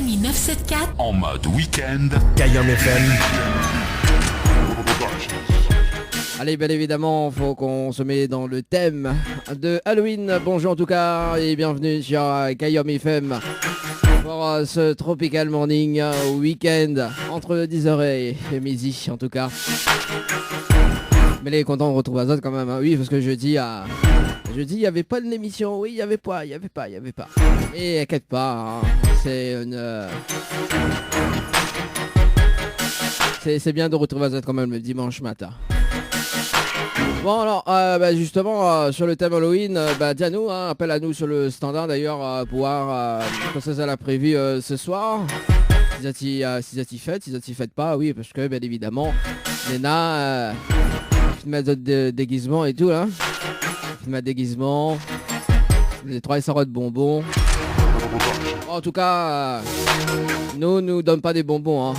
Mélanie 974 en mode week-end. Kayom FM. Allez, bien évidemment, faut qu'on se met dans le thème de Halloween. Bonjour en tout cas et bienvenue sur Kayom FM pour ce Tropical Morning week-end entre 10h et midi en tout cas. Mais les content de retrouver Azad quand même, hein. Oui, parce que jeudi, il n'y avait pas de l'émission. Oui, il n'y avait pas. Et inquiète pas, hein. C'est bien de retrouver Azad quand même le dimanche matin. Bon alors, justement, sur le thème Halloween, dis-nous, hein, appelle à nous sur le standard d'ailleurs, pour voir quand ça l'a prévu ce soir. Si ça t'y faites pas, oui, parce que bien évidemment, Léna, film de déguisement et tout, là. Film à déguisement, les 3 SRO de bonbons. En tout cas, nous donne pas des bonbons, hein.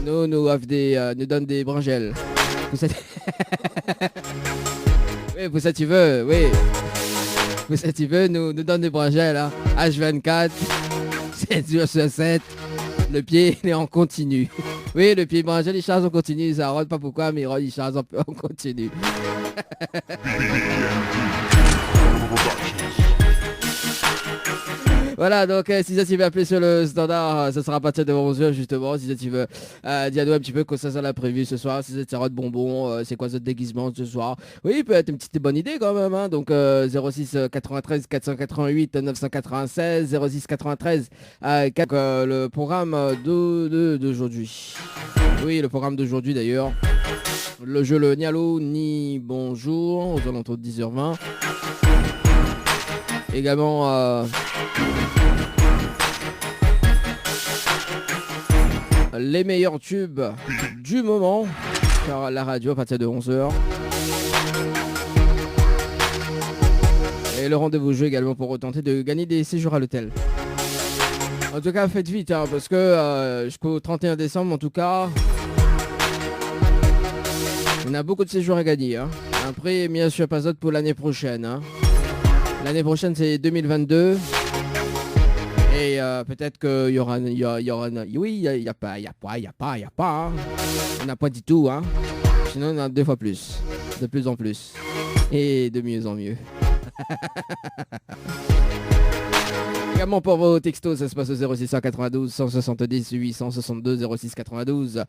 Nous donne des brangelles. Oui, pour ça tu veux, oui. Pour ça tu veux, nous donne des brangelles, hein. H24, 7 jours sur 7. Le pied il est en continu. Oui, le pied brangelle, il charge en continu. Ça ne pas pourquoi, mais il charge en continu. Voilà, donc si ça tu veux appeler sur le standard, ça sera à partir de 11h justement. Si ça tu veux dis-nous un petit peu quoi ça l'a prévu ce soir. Si ça de bonbons, c'est quoi ce déguisement ce soir. Oui, peut-être une petite bonne idée quand même, hein. Donc 06 93 488 996 06 93 le programme d'aujourd'hui. Oui, le programme d'aujourd'hui d'ailleurs. Le jeu le ni allô ni bonjour aux alentours de 10h20. Également les meilleurs tubes du moment sur la radio à partir de 11h. Et le rendez-vous jeu également pour tenter de gagner des séjours à l'hôtel. En tout cas, faites vite, hein, parce que jusqu'au 31 décembre, en tout cas, on a beaucoup de séjours à gagner, hein. Après, bien sûr, pas d'autre pour l'année prochaine, hein. L'année prochaine, c'est 2022. Et peut-être qu'il y aura... Oui, il n'y a pas. Hein. On n'a pas du tout, hein. Sinon, on a 2 fois plus. De plus en plus. Et de mieux en mieux. Également pour vos textos, ça se passe au 0692 170 862 0692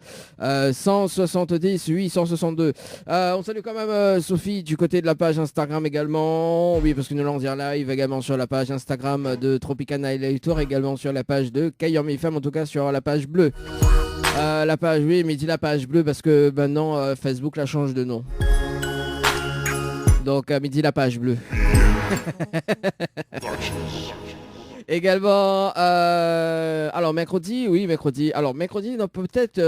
170 862. On salue quand même Sophie du côté de la page Instagram également. Oui, parce que nous l'on en live également sur la page Instagram de Tropicana et Tour, également sur la page de Kayom FM, en tout cas sur la page bleue. La page, oui, mais dis la page bleue parce que maintenant Facebook la change de nom. Donc midi la page bleue. Également, alors mercredi, alors mercredi, non, peut-être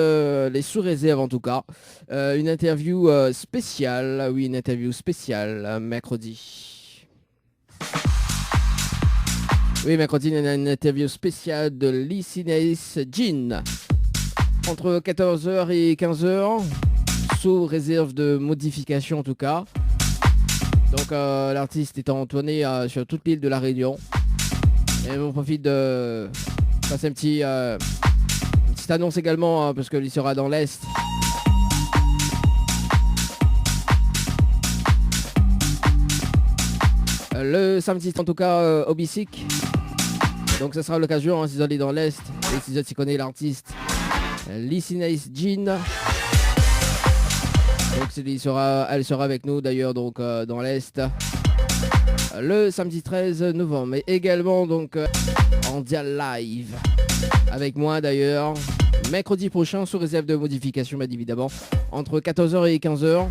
les sous-réserves en tout cas, une interview spéciale, oui, une interview spéciale mercredi. Oui, mercredi, il y a une interview spéciale de Licinais Jean, entre 14h et 15h, sous réserve de modification en tout cas. Donc l'artiste étant tourné sur toute l'île de la Réunion. Et on profite de passer une petite annonce également, hein, parce qu'il sera dans l'Est. Le samedi, en tout cas, au Bicyc. Donc ça sera l'occasion, hein, si vous allez dans l'Est, et si vous connaissez l'artiste, Licinais Jean. Donc elle sera avec nous d'ailleurs donc dans l'Est. Le samedi 13 novembre, mais également donc en dia live avec moi d'ailleurs mercredi prochain sous réserve de modification bien évidemment entre 14h et 15h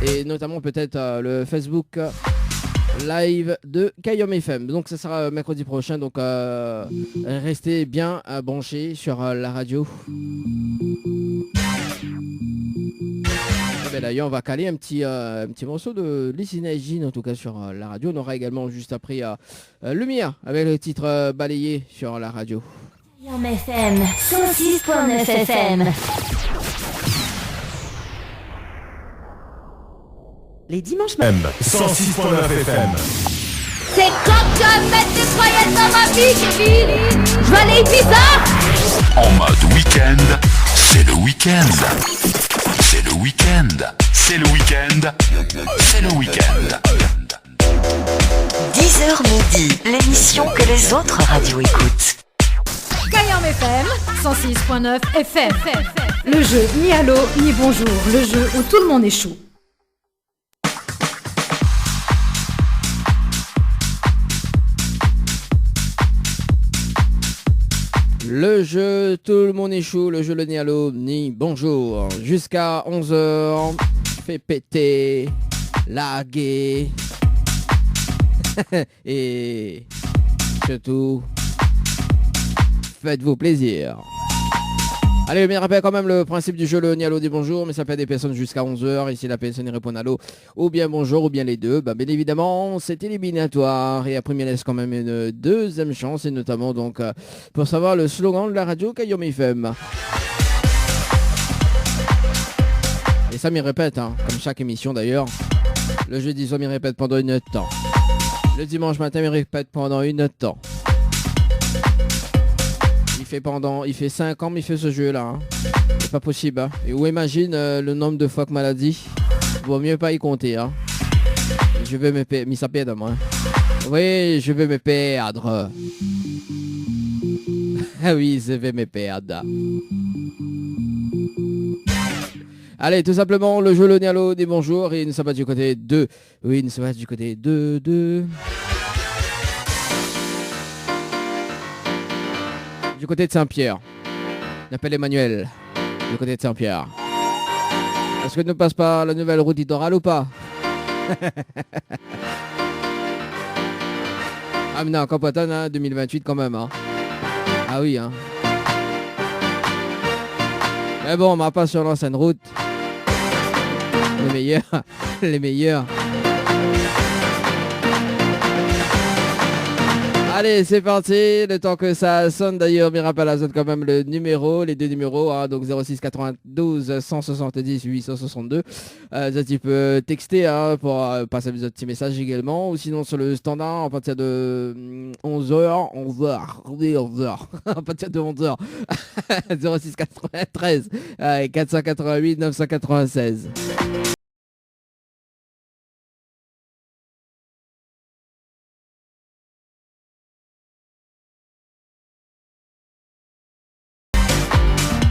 et notamment peut-être le Facebook live de Kayom FM. Donc ça sera mercredi prochain, donc restez bien branchés sur la radio. D'ailleurs, on va caler un petit morceau de Licinais Jean, en tout cas sur la radio. On aura également juste après Lumière avec le titre balayé sur la radio. Kayom FM, 106.9 FM. Les dimanches matins. 106.9 FM. C'est quand tu vas mettre des croyances dans ma vie, Kevin. Je veux aller bizarre. En mode week-end, c'est le week-end. C'est le week-end. C'est le week-end. C'est le week-end. 10h midi, l'émission que les autres radios écoutent. Kayam FM, 106.9 FM. Le jeu ni allô ni bonjour, le jeu où tout le monde échoue. Le jeu, tout le monde échoue, le jeu le ni allô ni bonjour. Jusqu'à 11h, fait péter, laguer. Et surtout, faites-vous plaisir. Allez, je me rappelle quand même le principe du jeu, le ni allô dit bonjour, mais ça peut être des personnes jusqu'à 11h, et si la personne répond allô, ou bien bonjour, ou bien les deux, bah, bien évidemment, c'est éliminatoire, et après, il me laisse quand même une deuxième chance, et notamment, donc, pour savoir le slogan de la radio Kayom FM. Et ça m'y répète, hein, comme chaque émission d'ailleurs. Le jeudi soir, m'y répète pendant une temps. Le dimanche matin, m'y répète pendant une temps. Il fait 5 ans, mais il fait ce jeu-là. Hein. C'est pas possible. Hein. Et où imagine le nombre de fois que maladie. Vaut mieux pas y compter. Hein. Je vais me perdre. Ça perd moi. Oui, je vais me perdre. Ah oui, je vais me perdre. Allez, tout simplement, le jeu le Nialo des bonjours. Et nous sommes du côté 2. Oui, nous sommes du côté 2. Du côté de Saint-Pierre. On appelle Emmanuel. Du côté de Saint-Pierre. Est-ce que ne passe pas la nouvelle route littorale ou pas? Ah mais non, Campoton, hein, 2028 quand même. Hein. Ah oui. Hein. Mais bon, on m'a pas sur l'ancienne route. Les meilleurs. Les meilleurs. Allez, c'est parti, le temps que ça sonne d'ailleurs, me rappelle à zone quand même le numéro, les deux numéros, hein, donc 06 92 170 862. Tu peux texter hein, pour passer des autres petits messages également, ou sinon sur le standard à partir de 11h, 11h, à partir de 11h, 06 93 488 996.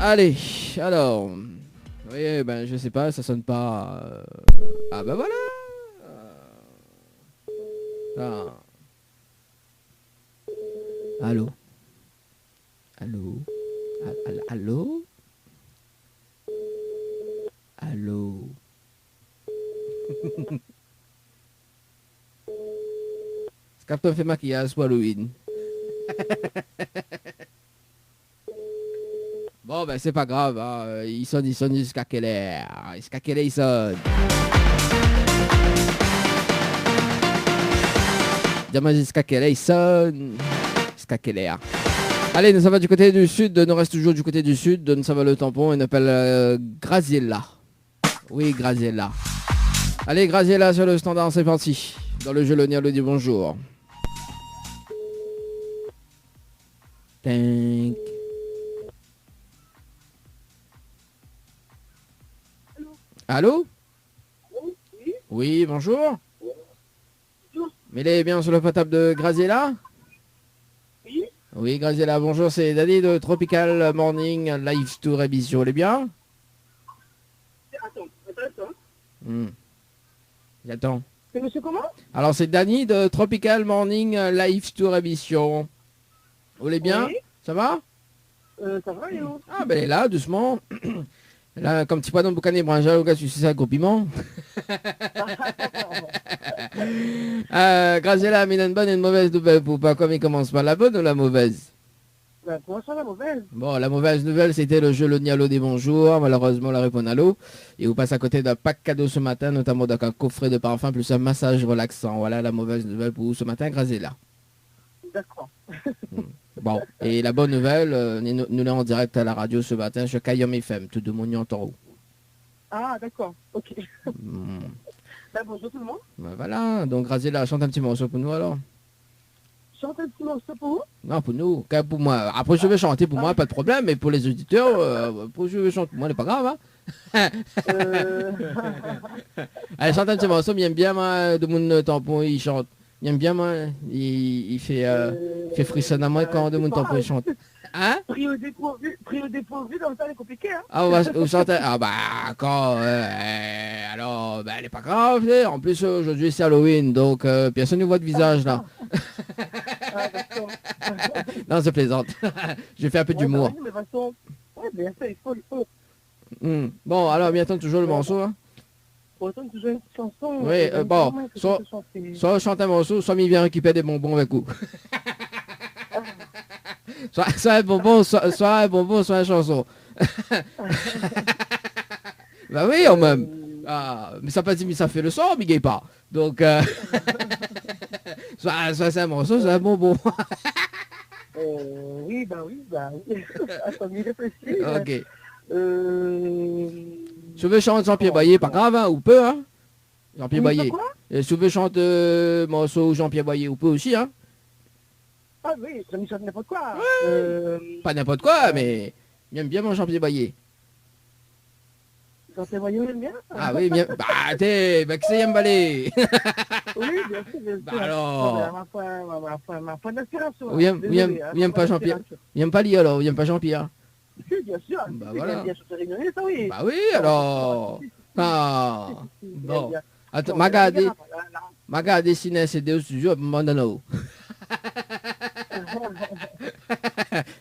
Allez, alors, oui, ben je sais pas, ça sonne pas. Ah ben voilà. Ah. Allô. Allô. Allô. Allô. C'est quand on fait maquillage pour Halloween. Bon ben c'est pas grave, hein. Il sonne jusqu'à quelle heure? Jusqu'à quelle heure il sonne? Dis-moi jusqu'à quelle heure il sonne? Jusqu'à quelle heure? Allez, nous sommes du côté du sud, nous reste toujours du côté du sud, nous sommes le tampon et nous appelle Graziella. Oui, Graziella. Allez, Graziella sur le standard, c'est parti. Dans le jeu, le Nialo dit bonjour. Thank. Allô? Oui. Oui, bonjour. Bonjour. Mais il est bien sur le potable de Graziella? Oui. Oui, Graziella, bonjour, c'est Daddy de Tropical Morning Live Tour Émission, il est bien? Attends. J'attends. C'est monsieur comment? Alors c'est Danny de Tropical Morning Live Tour Émission. Vous allez bien? Oui. Ça va? Ça va, Léo. Ah ben là, doucement. Là, comme petit poids dans le boucané brinjal, au cas tu sais ça, gros piment. Graziella, mais une bonne et une mauvaise nouvelle pour pas comme il commence par la bonne ou la mauvaise? Ben, comment ça la mauvaise? Bon, la mauvaise nouvelle, c'était le jeu Le Nialo des bonjours. Malheureusement, la réponse à l'eau. Et vous passez à côté d'un pack cadeau ce matin, notamment avec un coffret de parfum plus un massage relaxant. Voilà la mauvaise nouvelle pour vous ce matin, Graziella. D'accord. Bon, et la bonne nouvelle, nous l'avons en direct à la radio ce matin sur Kayom FM, tout de Mounion Toro. Ah, d'accord, ok. Ben, bonjour tout le monde. Ben voilà, donc Graziella, chante un petit morceau pour nous alors. chante un petit morceau pour vous? Non, pour nous, quand pour moi. Après, je vais chanter pour moi, pas de problème, mais pour les auditeurs, pour je vais chanter pour moi, c'est pas grave. Hein? Euh... Allez, chante un petit morceau, il aime bien, moi, de mon tampon, il chante. Il aime bien, moi, il fait frissonner à moi quand de mon tampon, il chante. Hein? Pris au dépourvu, comme ça, c'est compliqué, hein? Ah, on chante. Ah, bah, quand. Alors, bah, elle est pas grave, tu sais. En plus, aujourd'hui, c'est Halloween, donc personne ne voit de visage, là. Ah, d'accord. Non, c'est plaisante. J'ai fait un peu Ouais, d'humour. bah oui, mais de toute façon, ouais, bien sûr, il faut. Bon, alors, bientôt toujours le morceau, hein. Pour autant, toujours une petite chanson. Oui, bon, soit chante un morceau, soit il vient récupérer des bonbons avec vous. soit un bonbon, soit un bonbon, soit une chanson. Bah oui, quand même. Ah, mais ça pas dit, mais ça fait le son, mais pas. Donc, soit c'est un morceau, soit un bonbon. Oui, bah oui. Attends, m'y réfléchir. Ok. Si vous voulez chanter Jean-Pierre Boyer, pas grave, hein, ou peu, hein. Jean-Pierre Boyer. Si vous voulez chanter morceau Jean-Pierre Boyer, ou peu aussi, hein. Ah oui, ça me chante n'importe quoi. Pas n'importe quoi, mais il aime bien mon Jean-Pierre Boyer. Jean-Pierre Boyer, vous bien? Ah oui, bien. Bah, t'es, bah, que c'est Yambalé. Oui, bien sûr, bien sûr. Bah alors. Ma foi d'inspiration. Ou aime pas Jean-Pierre. Il aime pas lui alors, il aime pas Jean-Pierre. Si, bien sûr. Bah Il voilà. aime bien chanter réunionnais, ça oui. Bah oui, alors. Ah. Bon. Attends, Là. Maga dessiné CD au studio, Mandano.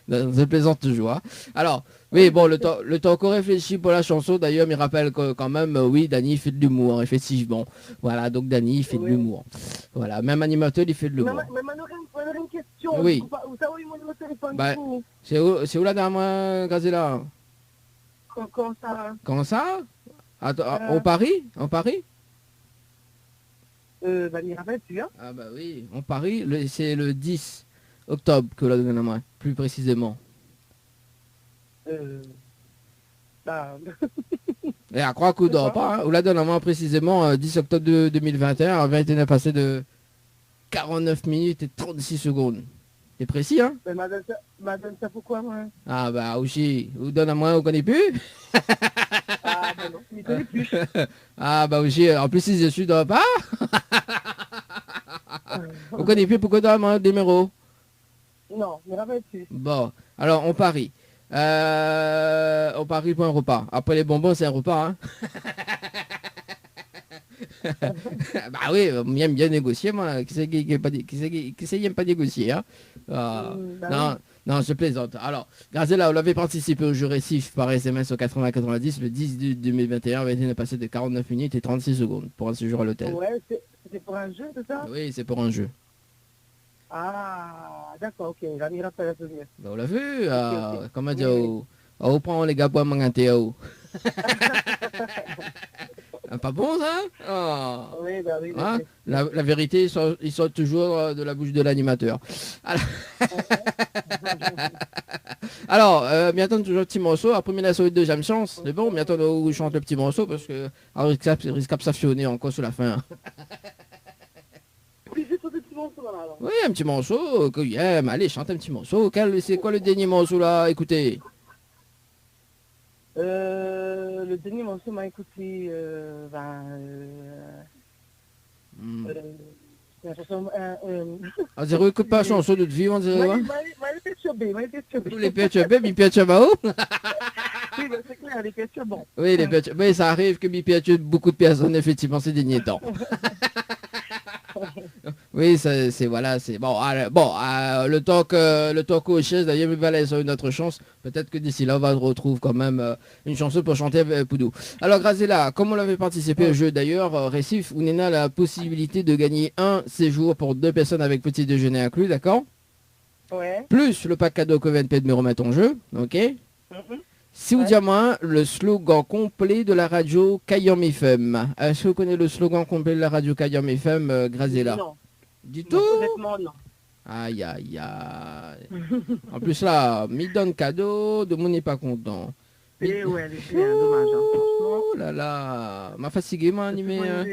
Je plaisante toujours. Hein. Alors, oui, bon, le temps qu'on réfléchit pour la chanson, d'ailleurs, me rappelle que quand même, oui, Dany fait de l'humour, effectivement. Voilà, donc Dany, il fait de l'humour. Voilà, même animateur, il fait de l'humour. Mais on aurait une question. Oui. Où ça, oui, mon téléphone, Bah, du coup? c'est où la dame, Gazella? Comment ça? Comment ça? Attends, en Paris? En Paris? Bah, m'y rappelle-tu, hein? Ah bah oui, en Paris, c'est le 10 octobre que la donne à moi, plus précisément. Bah... Et à croire qu'on ne dort pas, hein. Ou la donne à moi précisément 10 octobre 2021, à 21 passé de 49 minutes et 36 secondes. C'est précis, hein? Mais madame, ça pourquoi, moi? Ah bah aussi, vous donne à moi, vous connaissez plus? Ah bah non, je m'y connais plus. Ah bah aussi, en plus si je suis dans pas. Vous connaissez plus pourquoi dans mon numéro? Non, m'y rappelle-tu? Bon, alors on parie. On parie pour un repas. Après les bonbons, c'est un repas, hein? Bah oui, j'aime bien négocier, moi. Qui c'est qui n'aime pas négocier, hein? Non, je plaisante. Alors, Grazella, vous l'avez participé au jeu récif par SMS au 80-90 le 10 de 2021, 21 passé de 49 minutes et 36 secondes pour un séjour à l'hôtel. Ouais, c'est pour un jeu, c'est ça? Oui, c'est pour un jeu. Ah, d'accord, ok, j'en ai rappelé un peu mieux. Bah, on l'a vu, Ok. comment dire, on prend les gars pour manganter. Pas bon ça? Oh. Oui, bah oui. Hein? La vérité, il sort toujours de la bouche de l'animateur. Alors, bientôt toujours un petit morceau. Après, il a sauvé deuxième chance. C'est bon, bientôt on chante le petit morceau parce que risque de s'affionner encore sur la fin. Oui, juste des petits morceaux, là, alors. Oui, un petit morceau que j'aime. Allez, chante un petit morceau. C'est quoi le dernier morceau là? Écoutez. Le dernier morceau m'a écouté, la chanson, On dirait, écoute pas la chanson de vie, on dirait. m'a perturbé. Tous les perturbés, mais perturbés où? Oui, mais c'est clair, les questions, bon. Oui, les perturbés, ça arrive que mi perturbe beaucoup de personnes, effectivement, ces derniers temps. Oui, c'est voilà, c'est bon. Le temps qu'au chaise, d'ailleurs, il va laisser une autre chance. Peut-être que d'ici là, on va retrouver quand même une chanson pour chanter Poudou. Alors, Grazella, comme on l'avait participé au jeu d'ailleurs, Récif, on a la possibilité de gagner un séjour pour 2 personnes avec petit déjeuner inclus, d'accord? Ouais. Plus le pack cadeau que VNP de me remettre en jeu, ok? Si vous dites moi le slogan complet de la radio Kayam FM. Est-ce que vous connaissez le slogan complet de la radio Kayam FM, Grazella? Non. Du Non, tout? honnêtement, non. Aïe, aïe, aïe. En plus là, m'y donne cadeau, de mon n'est pas content. l'été, ouais, l'été, hein, dommage. Hein. Franchement, Oh là là, m'a fatigué, m'a animé. Hein.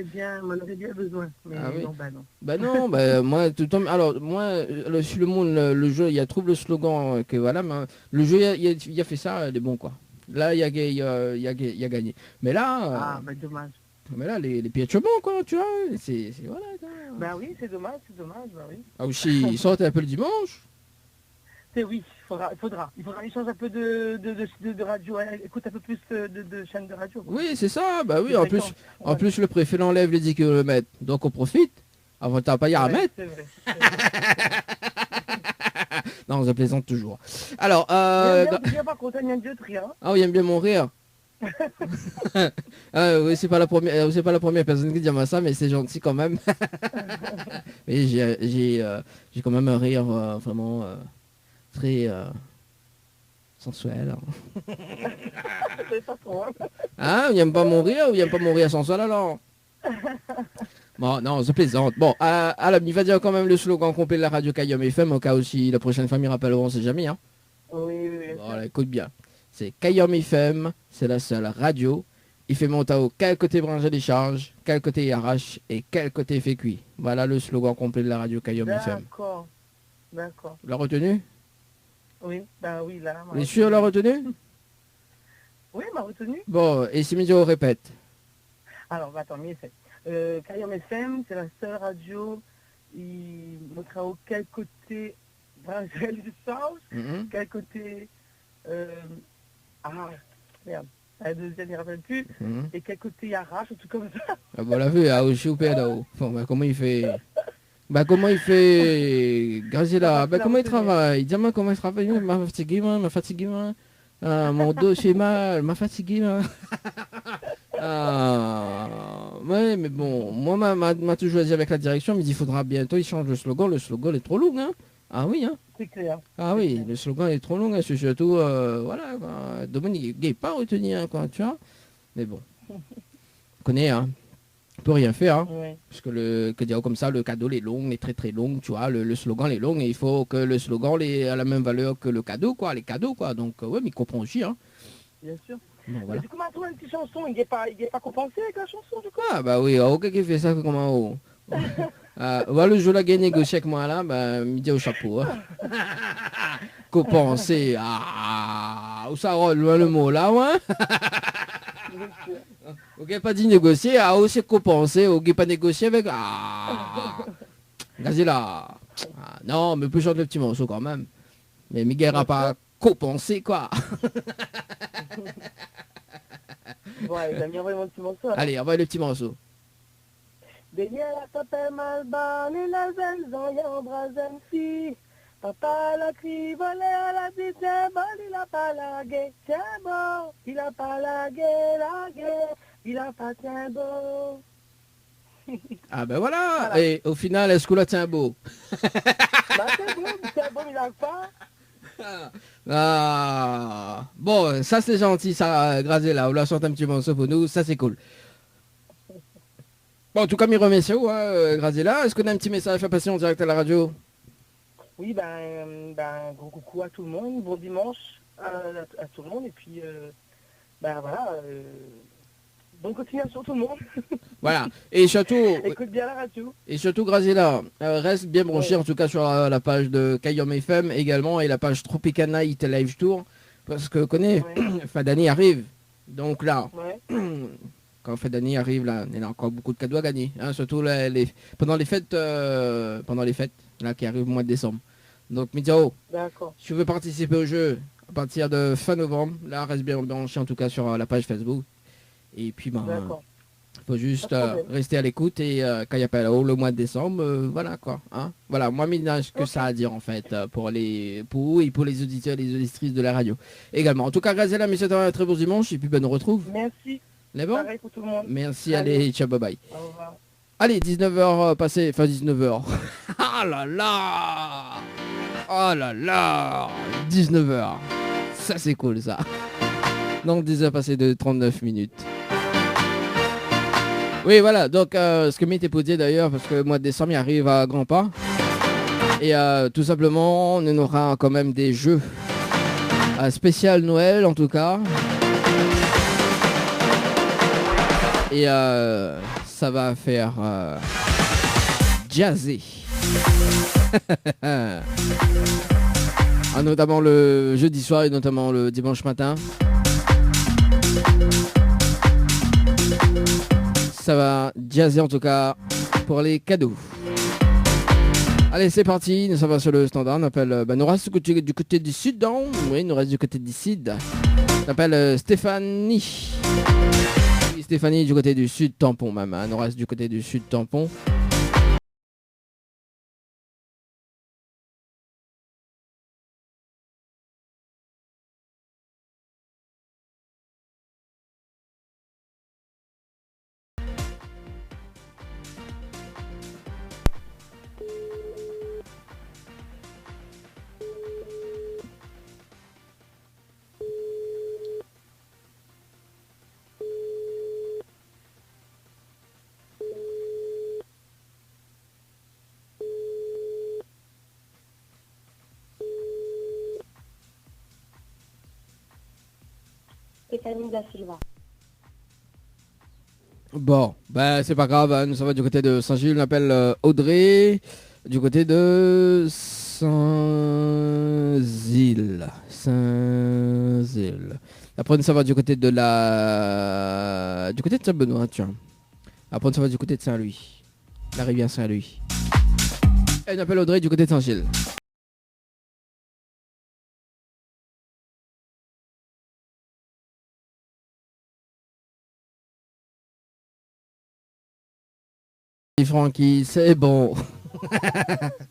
on en aurait bien besoin. Mais Ah oui. non, bah non. Bah non, bah moi, tout le temps. Alors, moi, sur le monde, le jeu, il y a trouve le slogan que voilà, mais le jeu, il a fait ça, il est bon quoi. Là, il a gagné. Mais là, Ah, bah dommage. les pieds de bon quoi, tu vois. C'est voilà. Quoi. Bah oui, c'est dommage, bah oui. Ah aussi, ils sortent un peu le dimanche. C'est oui, il faudra. Il change un peu de radio, hein, écoute un peu plus de chaînes de radio. Oui, c'est ça. Bah oui, C'est en fréquent. plus le préfet l'enlève les 10 km. Donc on profite. Avant t'as pas y à Ouais, mettre. c'est vrai. Non, on se plaisante toujours. Alors, Viens pas contre un Dieu de rien. ah oui, il aime bien mon rire. Ah, oui, c'est pas la première personne qui dit moi ça, mais c'est gentil quand même. Mais j'ai quand même un rire vraiment très sensuel. C'est pas trop, hein. Hein, il aime pas mon rire ou il aime pas mon rire sensuel alors? Bon, non, c'est plaisante. Bon, alors, il va dire quand même le slogan complet de la radio Kayom FM, au cas où si la prochaine fois il rappelleront, on sait jamais. Hein. Oui. Bon, là, écoute bien. C'est Kayom FM, c'est la seule radio. Il fait monter au quel côté brancher des charges, quel côté il arrache et quel côté il fait cuit. Voilà le slogan complet de la radio Kayom FM. D'accord. La retenue? Oui, bah oui, là. Les sûr la retenue? Oui, m'a retenu. Bon, et si Midio répète. Alors, bah, attends, mais c'est. Kayom FM, c'est la seule radio. Il montrera au quel côté brancher des charges, quel côté. Merde. La deuxième, il ne rappelle plus. Et quel côté il arrache, ou tout comme ça. Ah bon, la vue, ah, aussi au pédalo. Bon, bah, comment il fait? Bah, comment il fait? Grazela, bah, comment il travaille? Dis-moi comment il travaille. M'a fatigué, moi. Ah, mon dos, j'ai mal, m'a fatigué, moi. Ah, ouais, mais bon, moi, m'a toujours dit avec la direction, mais il faudra bientôt, il change le slogan est trop long, hein. Ah oui, hein. C'est clair. Ah oui, le slogan est trop long, hein, c'est surtout, voilà, quoi. Dominique, il n'est pas retenu, hein, quoi, tu vois. Mais bon, on connaît, hein. On peut rien faire, hein. Oui. Parce que dire comme ça, le cadeau est long, est très très long, tu vois, le slogan est long et il faut que le slogan ait la même valeur que le cadeau, quoi, les cadeaux, quoi. Donc, ouais, mais il comprend aussi, hein. Bien sûr. Bon, voilà. Mais du coup, maintenant, une petite chanson, il n'est pas compensé avec la chanson, du coup. Ah, bah oui, ok, qui fait ça, comment, voilà, le jour là, qui négocié avec moi, là, bah, me dit au chapeau, hein. Compenser, où ça roule, le mot, là, ouais. Ok, pas dit négocier, c'est compenser, ok, pas négocier avec, Gazilla. Non, mais peut chanter le petit morceau quand même. Mais Miguel n'a pas compensé, quoi. Ouais, il a mis envoyé mon petit morceau. Allez, envoie le petit morceau. Derrière la tapelle malban et la zen, zoyan brazen si. Papa la crie volé à la petite, tiens bon, il a pas lagué, tiens bon, il a pas lagué, il a pas tiens bon. Ah ben voilà. Et au final, est-ce que là tient beau? Bah c'est bon, il a pas. Ah, bon, ça c'est gentil, ça, Grazela, on l'a chanté un petit morceau pour nous, ça c'est cool. Bon, en tout cas, mes remercie, Grazela. Est-ce qu'on a un petit message à faire passer en direct à la radio? Oui, gros coucou à tout le monde, bon dimanche à tout le monde, et puis, voilà, bonne continuation tout le monde. Voilà, et surtout... Écoute bien la radio. Et surtout, Grazela, reste bien branché, en tout cas sur la page de Kayom FM également, et la page Tropicana It Live Tour, parce que, connais, fin d'année arrive, donc là... Quand fin d'année arrive, là, il y a encore beaucoup de cadeaux à gagner, hein, surtout pendant les fêtes, là, qui arrivent au mois de décembre. Donc, Midio, si tu veux participer au jeu à partir de fin novembre, là, reste bien branché en tout cas sur la page Facebook. Et puis, faut juste rester à l'écoute et quand il n'y a pas le mois de décembre, voilà quoi. Hein, voilà, moi, ménage que ça à dire en fait pour vous et pour les auditeurs et les auditrices de la radio également. En tout cas, Grazela, mais c'est un très beau dimanche et puis ben, on retrouve. Merci. Les bon pareil pour tout le monde. Merci, allez, ciao, bye bye. Au revoir. Allez, 19h passé, enfin 19h. Ah là là. Oh là là. 19h. Ça c'est cool ça. Donc 10h passé de 39 minutes. Oui voilà, donc ce que m'était pour dire d'ailleurs, parce que le mois de décembre il arrive à grands pas. Et tout simplement, on aura quand même des jeux spécial Noël en tout cas. Et ça va faire jazzer. Notamment le jeudi soir et notamment le dimanche matin. Ça va jazzer en tout cas pour les cadeaux. Allez, c'est parti, nous sommes sur le standard, on appelle, nous reste du côté du sud, non? Oui, nous reste du côté du sud. On appelle Stéphanie. Oui, Stéphanie du côté du sud tampon même, hein. Nous reste du côté du sud tampon. Stéphanie da Silva. Bon, ben c'est pas grave, hein. Nous sommes du côté de Saint-Gilles, on appelle Audrey, du côté de Saint-Gilles. Après, ça va du côté de Saint-Benoît, tiens. Après, ça va du côté de Saint-Louis. La rivière Saint-Louis. Et on appelle Audrey du côté de Saint-Gilles. Francky, c'est bon.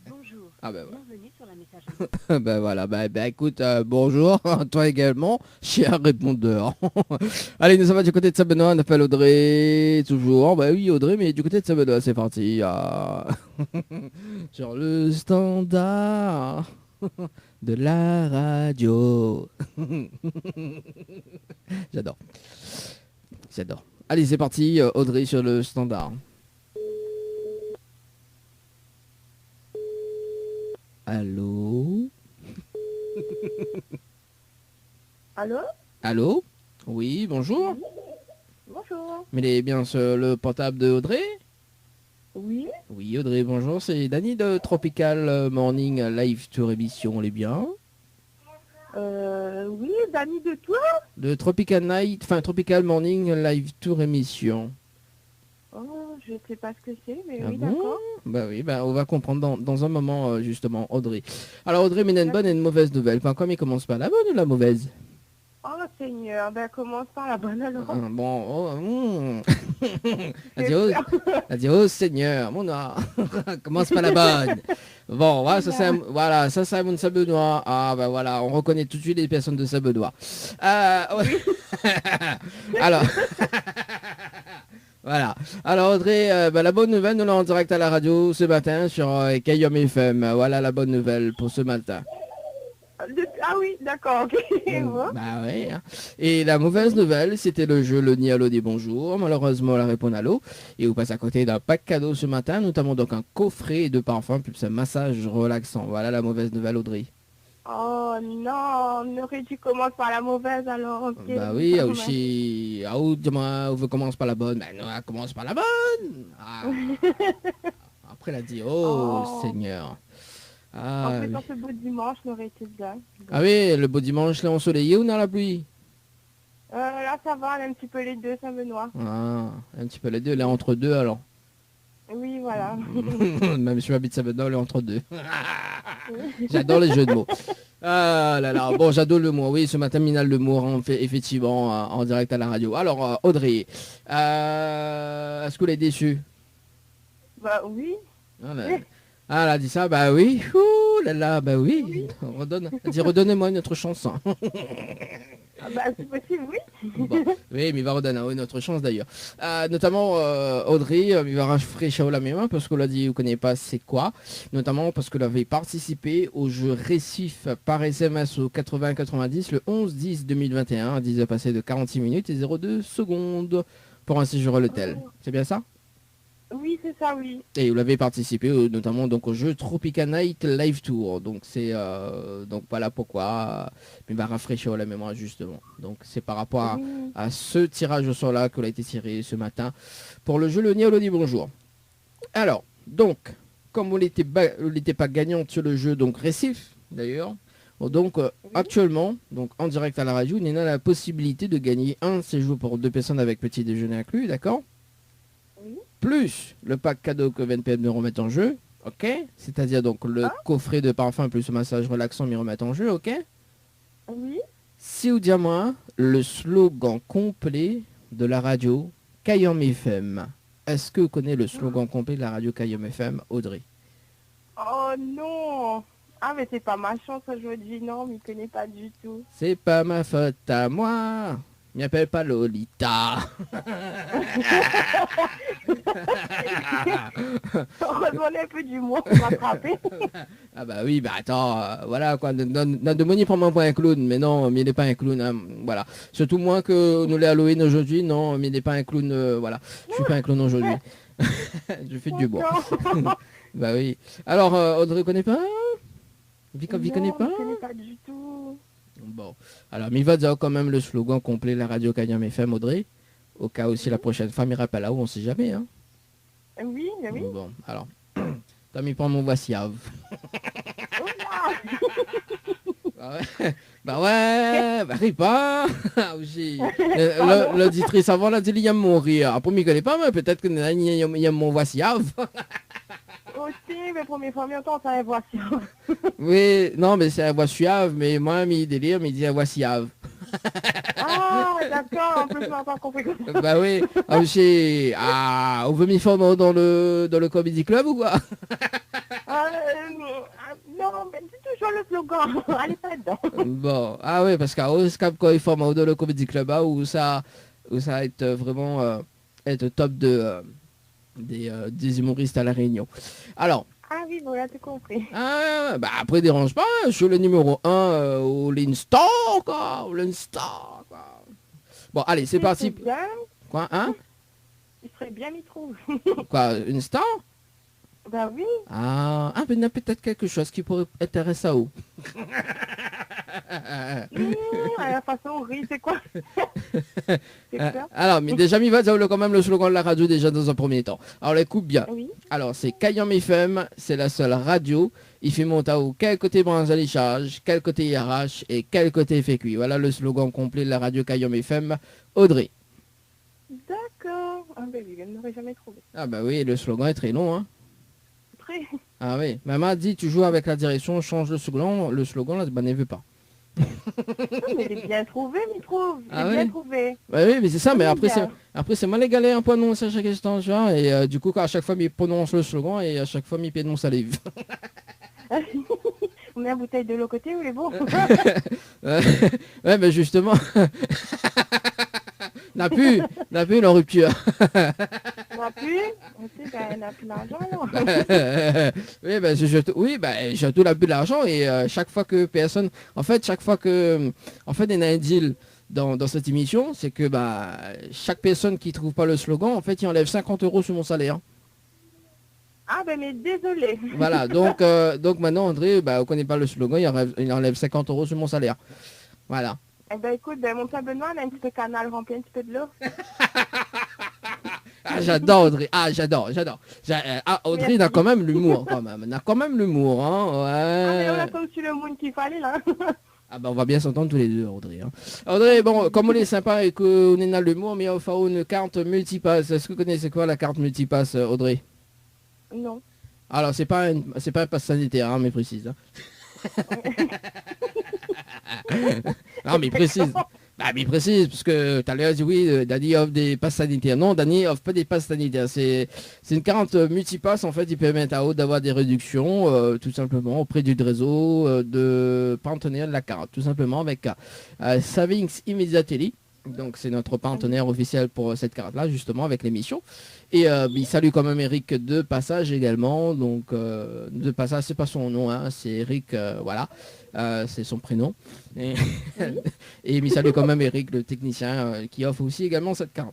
Bonjour. Ah ben ouais. Bienvenue sur la messagerie. Ben voilà, ben écoute, bonjour, toi également, cher répondeur. Allez, nous sommes du côté de Saint-Benoît, on appelle Audrey, toujours, bah oui Audrey, mais du côté de Saint-Benoît, c'est parti. Sur le standard de la radio. J'adore. Allez, c'est parti, Audrey sur le standard. Allô? Allô? Allô? Oui, bonjour. Bonjour. Mais il est bien sur le portable de Audrey? Oui? Oui, Audrey, bonjour. C'est Dany de Tropical Morning Live Tour émission, on est bien? Oui, Dany de toi? De Tropical Night, enfin Tropical Morning Live Tour émission. Oh, je sais pas ce que c'est, mais Ah oui, bon? d'accord. Bah oui, bah on va comprendre dans un moment, justement, Audrey. Alors Audrey, mais il y a une bonne et une mauvaise nouvelle. Enfin, comme il commence par la bonne ou la mauvaise? Oh Seigneur, ben commence par la bonne alors. Bon, elle dit, oh Seigneur, mon âme, commence par la bonne. Bon, voilà, ça c'est mon Saint-Benoît. Ah ben voilà, on reconnaît tout de suite les personnes de Saint-Benoît. Ouais. Alors, voilà. Alors Audrey, la bonne nouvelle, nous l'avons en direct à la radio ce matin sur Kayom FM. Voilà la bonne nouvelle pour ce matin. Ah oui, d'accord, ok. Bon. Bah ouais. Hein. Et la mauvaise nouvelle, c'était le jeu Le Ni Allô des Bonjours. Malheureusement, la réponse à l'eau. Et vous passez à côté d'un pack cadeau ce matin, notamment donc un coffret de parfum, plus un massage relaxant. Voilà la mauvaise nouvelle, Audrey. Oh non, on aurait dû commencer par la mauvaise alors, ok. Bah oui, aussi. Ah, dis-moi, on commence par la bonne. Ben non, on commence par la bonne. Ah. Après, elle a dit, oh. Seigneur. Ah, en fait, oui. dans ce beau dimanche, on aurait été bien. Ah oui, le beau dimanche, là, ensoleillé ou dans la pluie? Là, ça va, on a un petit peu les deux, Saint-Benoît. Ah, un petit peu les deux, là, entre deux, alors. Oui, voilà. Même si je m'habite Saint-Benoît, elle est entre deux. J'adore les jeux de mots. Ah là là, bon, j'adore le mot. Oui, ce matin, Minal le mot, on fait effectivement en direct à la radio. Alors, Audrey, est-ce que vous l'avez déçu? Bah oui. Ah, elle a dit ça, bah oui. Ouh là là, bah oui. Elle dit, redonnez-moi notre chanson. Ah bah c'est possible, oui. Bon. Oui, mais il va redonner notre chance d'ailleurs. Notamment, Audrey, il va rafraîchir la mémoire parce qu'on l'a dit, vous ne connaissez pas c'est quoi. Notamment parce qu'elle avait participé au jeu Récif par SMS au 80-90 le 11-10-2021 à 10 passé de 46 minutes et 02 secondes pour un séjour à l'hôtel. C'est bien ça? Oui, c'est ça, oui. Et vous avez participé notamment donc au jeu Tropica Night Live Tour. Donc c'est donc voilà pourquoi il va rafraîchir la mémoire justement. Donc c'est par rapport Oui. à ce tirage au sort là que a été tiré ce matin pour le jeu Le Nialo dit bonjour. Alors donc comme on n'était pas gagnante sur le jeu donc Récif d'ailleurs. Donc actuellement donc en direct à la radio, Nina a la possibilité de gagner un séjour pour 2 personnes avec petit déjeuner inclus, d'accord? Oui. Plus le pack cadeau que VNPM nous remet en jeu, ok? C'est-à-dire donc le coffret de parfum plus le massage relaxant m'y remet en jeu, ok? Oui. Si ou dis-moi le slogan complet de la radio Kayam FM. Est-ce que vous connaissez le slogan complet de la radio Kayam FM, Audrey? Oh non. Ah, mais c'est pas ma chance aujourd'hui, non, mais il connaît pas du tout. C'est pas ma faute à moi. M'y appelle pas Lolita. Heureusement, on est un peu d'humour pour rattraper. Ah bah oui, bah attends, voilà quoi, n'a de money pour moi pour un clown, mais non, mais il n'est pas un clown, hein, voilà. Surtout moins que nous les Halloween aujourd'hui, non, mais il n'est pas un clown, voilà. Je suis pas un clown aujourd'hui. Je fais du bois. Bah oui. Alors, Audrey connaît pas? Vie connaît pas? Je connais pas du tout. Bon, alors, mais il va dire quand même le slogan complet, la radio Kayam FM, Audrey. Au cas aussi la prochaine fois, m'ira pas là où on sait jamais, hein. Oui, oui. Bon, alors, t'as mis pour mon voici. Bah ouais, bah ris pas. L'auditrice avant l'a dit il y a mourir. Après, il connaît pas, mais peut-être que il y a mon voici. Aussi, mais première fois, mais entend ça, voici. Oui, non, mais c'est la voix suave, mais moi, il délire, mais il dit la voix suave. Ah, d'accord, en plus, je n'ai pas compris comme ça. Bah oui, on veut m'y former dans le Comedy Club ou quoi? Non, mais c'est toujours le slogan, allez pas dedans. Bon, ah oui, parce qu'à Oscap, quand il forme dans le Comedy Club, où ça va être vraiment être top des humoristes à La Réunion. Alors. Ah oui, voilà, t'as compris. Bah après, dérange pas, je suis le numéro 1 au l'instant, quoi. Bon, allez, c'est parti. Bien. Quoi, hein? Il serait bien m'y trouve. Quoi, une star? Bah oui. Ah, mais il y a peut-être quelque chose qui pourrait intéresser à vous. À la façon, on rit, c'est quoi? C'est quoi? Alors, mais déjà, il va dire quand même le slogan de la radio déjà dans un premier temps. Alors, écoute bien. Oui. Alors, c'est Kayam FM, c'est la seule radio. Il fait monter à quel côté branche charge, quel côté IRH et quel côté FQ. Voilà le slogan complet de la radio Kayam FM. Audrey. D'accord. Ah ben oui, je n'aurais jamais trouvé. Ah bah oui, le slogan est très long, hein. Très. Ah oui, maman dit tu joues avec la direction, change le slogan là, bah ne veut pas. Non, mais j'ai bien trouvé, m'y trouve. J'ai Ah bien oui. trouvé. Bah oui, mais c'est ça, mais Oui, après c'est mal les galères pour prononcer à chaque instant, tu vois, et du coup à chaque fois il prononce le slogan et à chaque fois il pied de mon salive. On met la bouteille de l'autre côté ou les bons? Ouais, mais justement, n'a plus la rupture. On a plus? On sait qu'on a plus d'argent, alors. Oui, ben, j'ai tout plus d'argent et chaque fois que personne... En fait, il y a un deal dans cette émission, c'est que bah, chaque personne qui trouve pas le slogan, en fait, il enlève 50 € sur mon salaire. Ah ben mais désolé. Voilà, donc maintenant, André, bah, on connaît pas le slogan, il enlève 50 € sur mon salaire. Voilà. Eh ben écoute, mon petit Benoît, on a un petit peu de canal rempli un petit peu de l'eau. Ah, j'adore Audrey, j'adore. Audrey n'a quand même l'humour, hein, ouais. Ah mais on a pas aussi le monde qu'il fallait là. Ah bah on va bien s'entendre tous les deux, Audrey. Hein. Audrey, bon, comme on est sympa et qu'on est dans l'humour, mais il faut une carte multipass. Est-ce que vous connaissez quoi la carte multipass, Audrey? Non. Alors c'est pas un pass sanitaire, hein, mais précise. Hein. Non mais précise. Bah mais précise, parce que tout à l'heure dit oui, Danny offre des passes sanitaires. Non, Danny offre pas des passes sanitaires. C'est une carte multipass, en fait, qui permet à haut d'avoir des réductions, tout simplement, auprès du réseau de partenaires de la carte. Tout simplement avec Savings Immediately. Donc c'est notre partenaire officiel pour cette carte-là, justement, avec l'émission. Et il salue quand même Eric de passage également. Donc de passage, c'est pas son nom, hein, c'est Eric, voilà. C'est son prénom. Et, et il salue quand même Eric, le technicien, qui offre aussi également cette carte.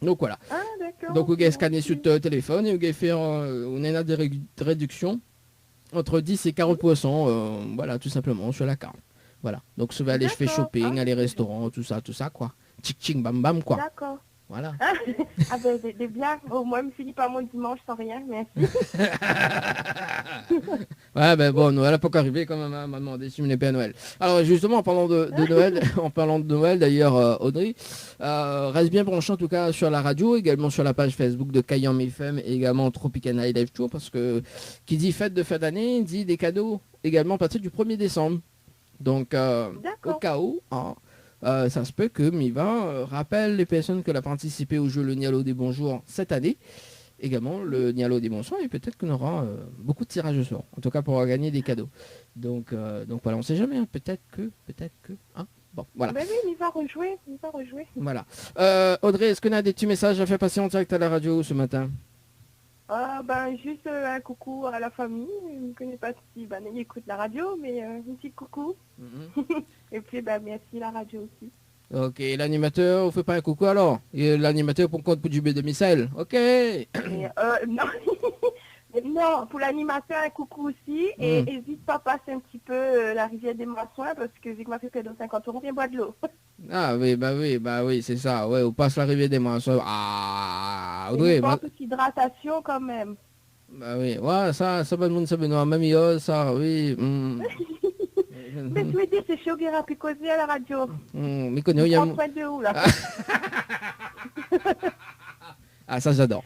Donc voilà. Ah d'accord. Donc, vous pouvez scanner sur le téléphone et vous pouvez faire on a des réductions entre 10 et 40%, voilà, tout simplement, sur la carte. Voilà. Donc, vous allez aller faire D'accord. shopping, Ah, aller restaurant, tout ça, quoi. Tchik, tchik, bam, bam, quoi. D'accord. Voilà. Ah ben, c'est bien. Au moins, je me finis pas mon dimanche sans rien, merci. Ouais, ben bon, Noël n'a pas encore arrivé quand même, hein, m'a demandé si je venais pas à Noël. Alors justement, en parlant de Noël, en parlant de Noël d'ailleurs, Audrey, reste bien branché en tout cas sur la radio, également sur la page Facebook de Kayam FM et également Tropicana Live Tour, parce que qui dit fête de fin d'année, dit des cadeaux également à partir du 1er décembre. Donc, au D'accord. cas où, hein, ça se peut que Miva rappelle les personnes qui ont participé au jeu Le Nialo des Bonjours cette année. Également le Nialo des Bonsoirs et peut-être qu'on aura beaucoup de tirages au sort. En tout cas pour gagner des cadeaux. Donc voilà, on sait jamais. Hein. Peut-être que. Hein. Bon, voilà. Ben oui, il va rejouer. Voilà. Audrey, est-ce qu'on a des petits messages à faire passer en direct à la radio ce matin? Ben juste un coucou à la famille. Je ne connais pas si ils écoutent la radio, mais un petit coucou. Et puis ben merci la radio aussi. Ok, l'animateur, on fait pas un coucou alors? Et l'animateur pour compte pour du B2000, ok. Et, non. Non, pour l'animateur, un coucou aussi. Et n'hésite pas à passer un petit peu la rivière des Massouins parce que vu que ma fille paie 50 €, viens boire de l'eau. Ah oui, bah oui, c'est ça. Ouais, on passe l'arrivée des Massouins. Ah, Oui, Audrey, une petite hydratation quand même. bah oui, ouais, ça va le monde, ça benoît, même yo, ça, oui. Mais tu veux dire, c'est chaud, Guérin, puis causer à la radio. Mais connais, il y a... On de où, là? Ah, ça j'adore.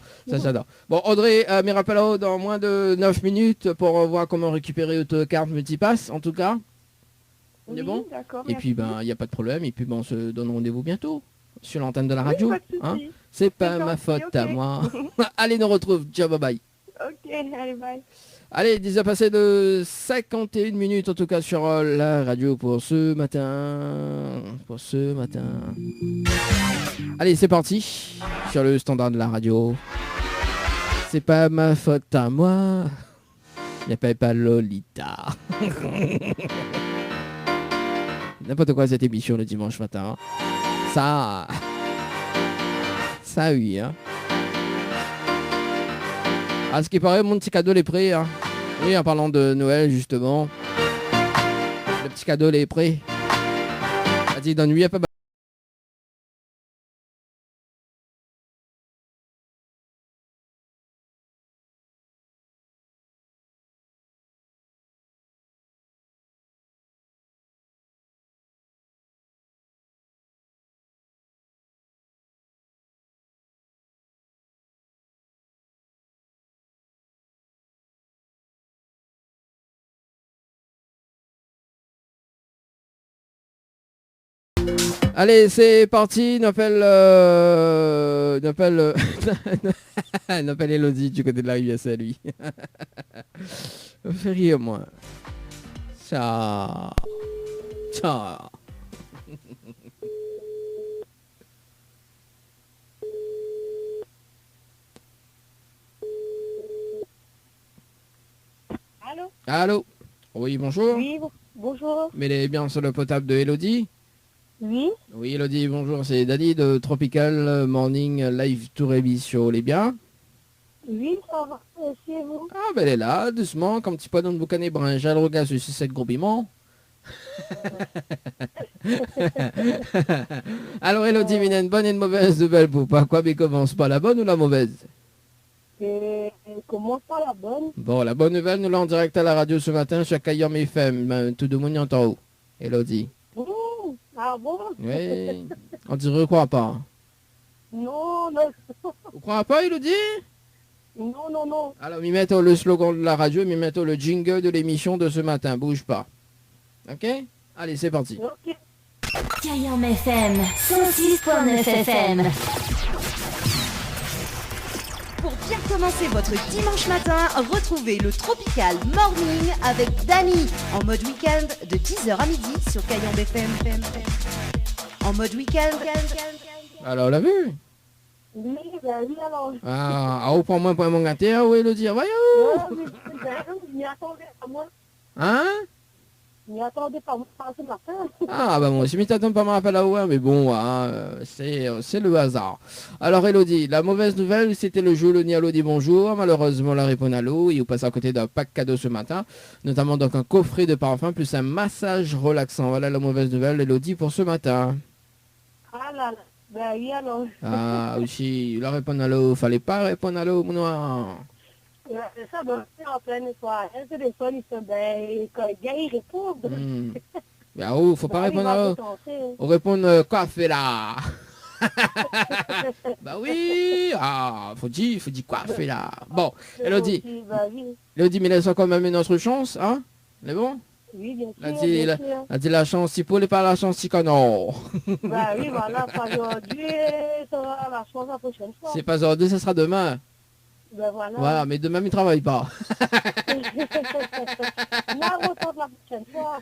Bon, Audrey, me rappelle dans moins de 9 minutes pour voir comment récupérer votre carte multipass, en tout cas. On est bon? D'accord. Et puis, ben, il n'y a pas de problème. Et puis, ben, on se donne rendez-vous bientôt sur l'antenne de la radio. Pas de souci. Hein, c'est pas ma gentil, faute ok. à moi. Allez, nous retrouve. Ciao, bye bye. Ok, allez, bye. Allez, déjà passé de 51 minutes en tout cas sur la radio pour ce matin. Allez, c'est parti sur le standard de la radio. C'est pas ma faute à moi. Y'appelle pas Lolita. N'importe quoi cette émission le dimanche matin. Ça oui, hein. À ce qui paraît, mon petit cadeau est prêt. Hein. Oui, en parlant de Noël, justement. Le petit cadeau est prêt. Vas-y, donne-lui un peu. Allez, c'est parti. N'appelle Elodie du côté de la USL, lui. Fais rire, moi. Ciao. Allô? Allô? Oui, bonjour. Oui, bonjour. Mais elle est bien sur le potable de Elodie? Oui, Oui, Elodie, bonjour. C'est Dani de Tropical Morning Live Tour Émission. Les bien? oui, ça va, merci et vous. Ah, ben elle est là, doucement, comme petit poisson de boucané brun. J'ai le regard sur cette gros piment. Alors, Elodie, il y a une bonne et une mauvaise nouvelle pour pas quoi, mais commence pas la bonne ou la mauvaise? Et commence par la bonne. Bon, la bonne nouvelle, nous l'avons en direct à la radio ce matin sur Kayam FM. Ben, tout le monde y entend où? Elodie. Ah bon? Oui. On dirait croit pas. Non. Vous croyez pas, Elodie? Non. Alors, m'y mettons le slogan de la radio, m'y mettons le jingle de l'émission de ce matin. Bouge pas. Ok? Allez, c'est parti. Ok. Kayam FM 106.9 FM. Pour bien commencer votre dimanche matin, retrouvez le Tropical Morning avec Dani en mode week-end de 10h à midi sur Kayam FM. En mode week-end. Alors, on l'a vu? Oui, alors. Ah, au point moins pour mon gâté, où Elodie? Voyons! Je m'y attendais à moi. Hein? Mais attendez pas ce matin. Ah bah moi aussi, mais t'attends pas ma appel à ouais, mais bon, hein, c'est le hasard. Alors Elodie, la mauvaise nouvelle, c'était le jeu Le Nialo dit bonjour. Malheureusement, la réponse à l'eau, il vous passe à côté d'un pack cadeau ce matin, notamment donc un coffret de parfum plus un massage relaxant. Voilà la mauvaise nouvelle, Elodie, pour ce matin. Ah là là. Ben oui, alors. Ah aussi, la réponse à l'eau, fallait pas répondre à l'eau, mon noir. C'est ça, ben, c'est en pleine soirée. C'est des fois, ils sont ben, quand les gars, ils répondent. Ben oh, faut pas répondre à l'eau. On répond quoi fait là. Bah oui, ah, faut dire quoi fait là. Bon, Elodie, Elodie, mais laisse quand même une autre chance, hein. C'est bon? Oui, bien Elle sûr. dit la chance, si pour les pas la chance, si qu'on non. Bah oui, voilà, pas aujourd'hui, ça va la chance la prochaine fois. C'est pas aujourd'hui, ça sera demain. Ben voilà. Voilà, mais demain, il travaille pas. La retente la prochaine fois.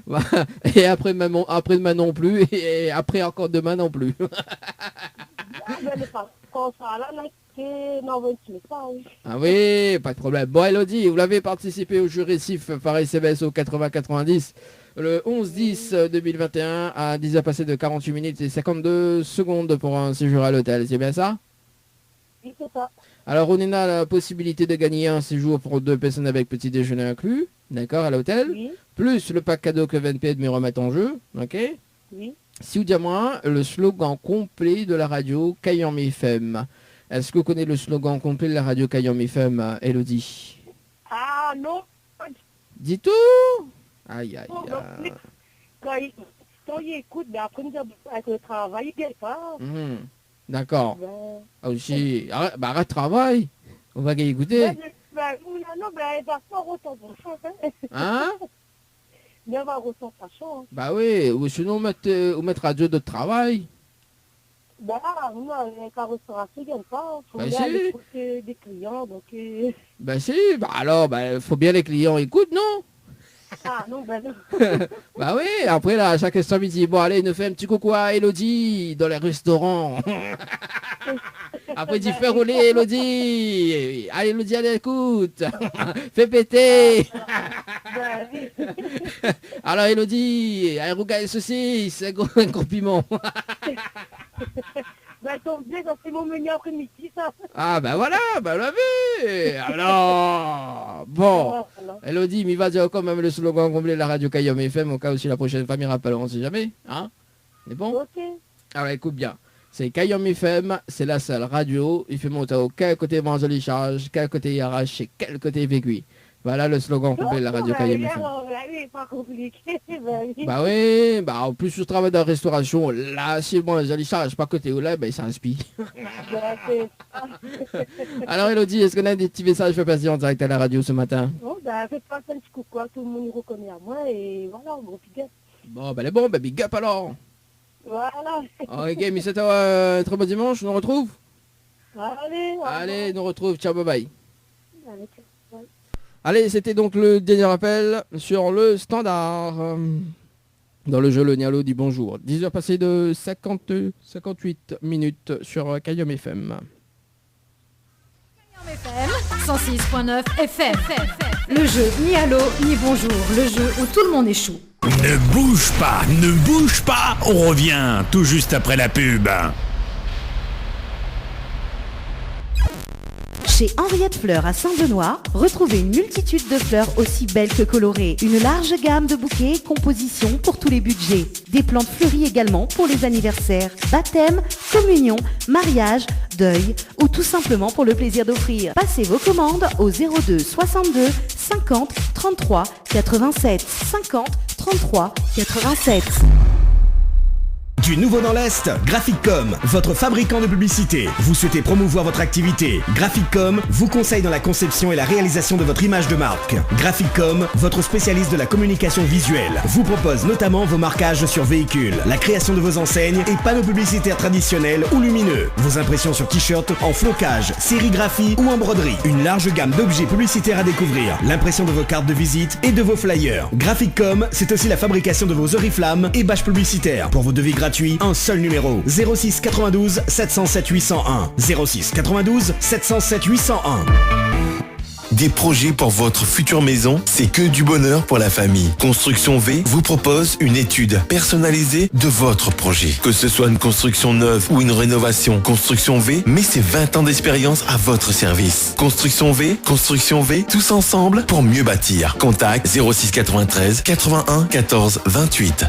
Voilà. Et après demain non plus, et après encore demain non plus. Ah ben, les pas comme ça, là, non, tu mets pas, oui. Ah oui, pas de problème. Bon, Elodie, vous l'avez participé au jeu récif par SMS au 80-90 le 11-10-2021 à 10h passées de 48 minutes et 52 secondes pour un séjour à l'hôtel. C'est bien ça? Oui, c'est ça. Alors, on a la possibilité de gagner un séjour pour 2 personnes avec petit déjeuner inclus, d'accord, à l'hôtel, Oui, plus le pack cadeau que 20 de me remettre en jeu, ok? oui. Si vous dites moi, le slogan complet de la radio Kayam FM. Est-ce que vous connaissez le slogan complet de la radio Kayam FM, Elodie? Ah non, Dis tout. Aïe, aïe, non, aïe. quand il écoute, mais après, avec le travail, il ne pas. D'accord. Ben, Ah aussi, arrête travail. On va écouter. non, ben, il va pas ressentir la chance. Hein? Mais on va ressentir la chance. Bah oui, ou sinon on mettre radio de travail. Ben là, nous, avec la restauration, il n'y a pas. Il faut Ben bien si. aller écouter des clients, donc... Bah si, bah alors, faut bien les clients écoutent, non? Ah non, ben non. Bah oui, après là, chaque instant midi, bon allez, il nous fait un petit coucou à Elodie dans les restaurants. Après, il dit fais rouler Elodie. Allez Elodie, allez écoute. Fais péter. Ben oui. Alors Elodie, un rougail saucisse, un gros piment. Ben tombe bien, c'est mon menu après-midi, ça. Ah bah voilà, bah on l'a vu. Alors, bon. Voilà. Elodie, mais va dire quand même le slogan complet de la radio Kayam FM, au cas où si la prochaine famille rappelle, on sait jamais. Hein? C'est bon? Ok. Alors écoute bien. C'est Kayam FM, c'est la seule radio. Il fait monter au quel côté Manzoli charge, quel côté il arrache et quel côté il fait cuit. Voilà le slogan complet de la radio Kayam FM. Ben oui, pas compliqué. Ben oui. Bah oui, bah en plus je travaille dans la restauration, là si bon les charge pas côté où là, ben ça inspire. Ben, c'est ça. Alors Elodie, est-ce qu'on a des petits messages fait passer en direct à la radio ce matin? Bon, ben, faites pas un petit coucou, tout le monde nous reconnaît à moi, et voilà, gros piquet. Bon, ben les bons, ben big up alors. Voilà. Ok, mais c'est un très bon dimanche, on nous retrouve. Allez, nous retrouve, ciao, bye bye. Allez, ciao. Allez, c'était donc le dernier appel sur le standard. Dans le jeu, le Nialo dit bonjour. 10h passées de 58 minutes sur Kayam FM. FM 106.9 FM. Le jeu ni allô ni bonjour. Le jeu où tout le monde échoue. Ne bouge pas, on revient tout juste après la pub. Chez Henriette Fleurs à Saint-Benoît, retrouvez une multitude de fleurs aussi belles que colorées. Une large gamme de bouquets et compositions pour tous les budgets. Des plantes fleuries également pour les anniversaires, baptêmes, communions, mariages, deuil ou tout simplement pour le plaisir d'offrir. Passez vos commandes au 02 62 50 33 87 50 33 87. Du nouveau dans l'Est, Graphicom, votre fabricant de publicité. Vous souhaitez promouvoir votre activité? Graphicom vous conseille dans la conception et la réalisation de votre image de marque. Graphicom, votre spécialiste de la communication visuelle, vous propose notamment vos marquages sur véhicules, la création de vos enseignes et panneaux publicitaires traditionnels ou lumineux, vos impressions sur t-shirts en flocage, sérigraphie ou en broderie. Une large gamme d'objets publicitaires à découvrir, l'impression de vos cartes de visite et de vos flyers. Graphicom, c'est aussi la fabrication de vos oriflammes et bâches publicitaires. Pour vos devis gratuits, un seul numéro, 06 92 707 801. 06 92 707 801. des projets pour votre future maison, c'est que du bonheur pour la famille. Construction V vous propose une étude personnalisée de votre projet. Que ce soit une construction neuve ou une rénovation, Construction V met ses 20 ans d'expérience à votre service. Construction V, tous ensemble pour mieux bâtir. Contact 06 93 81 14 28.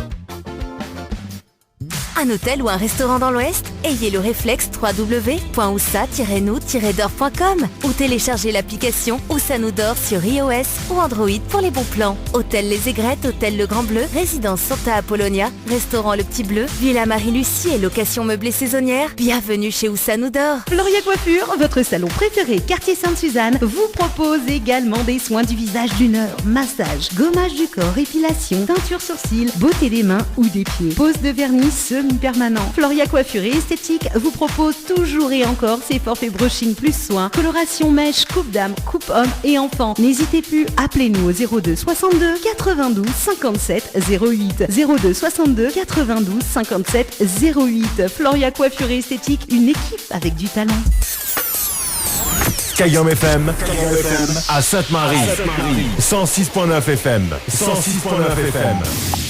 Un hôtel ou un restaurant dans l'Ouest? Ayez le réflexe www.ousa-nous-dor.com ou téléchargez l'application Ousa nous dort sur iOS ou Android pour les bons plans. Hôtel Les Aigrettes, Hôtel Le Grand Bleu, Résidence Santa Apollonia, Restaurant Le Petit Bleu, Villa Marie-Lucie et location meublée saisonnière. Bienvenue chez Ousa nous dort. Floria Coiffure, votre salon préféré quartier Sainte-Suzanne, vous propose également des soins du visage d'une heure, massage, gommage du corps, épilation, teinture sourcils, beauté des mains ou des pieds, pose de vernis semi-permanent. Floria Coiffure et Esthétique vous propose toujours et encore ses forfaits brushing plus soins, coloration mèche, coupe dame, coupe homme et enfant. N'hésitez plus, appelez-nous au 02 62 92 57 08. 02 62 92 57 08. Floria Coiffure et Esthétique, une équipe avec du talent. Cayenne FM à Sainte-Marie. 106.9 FM. 106.9 FM.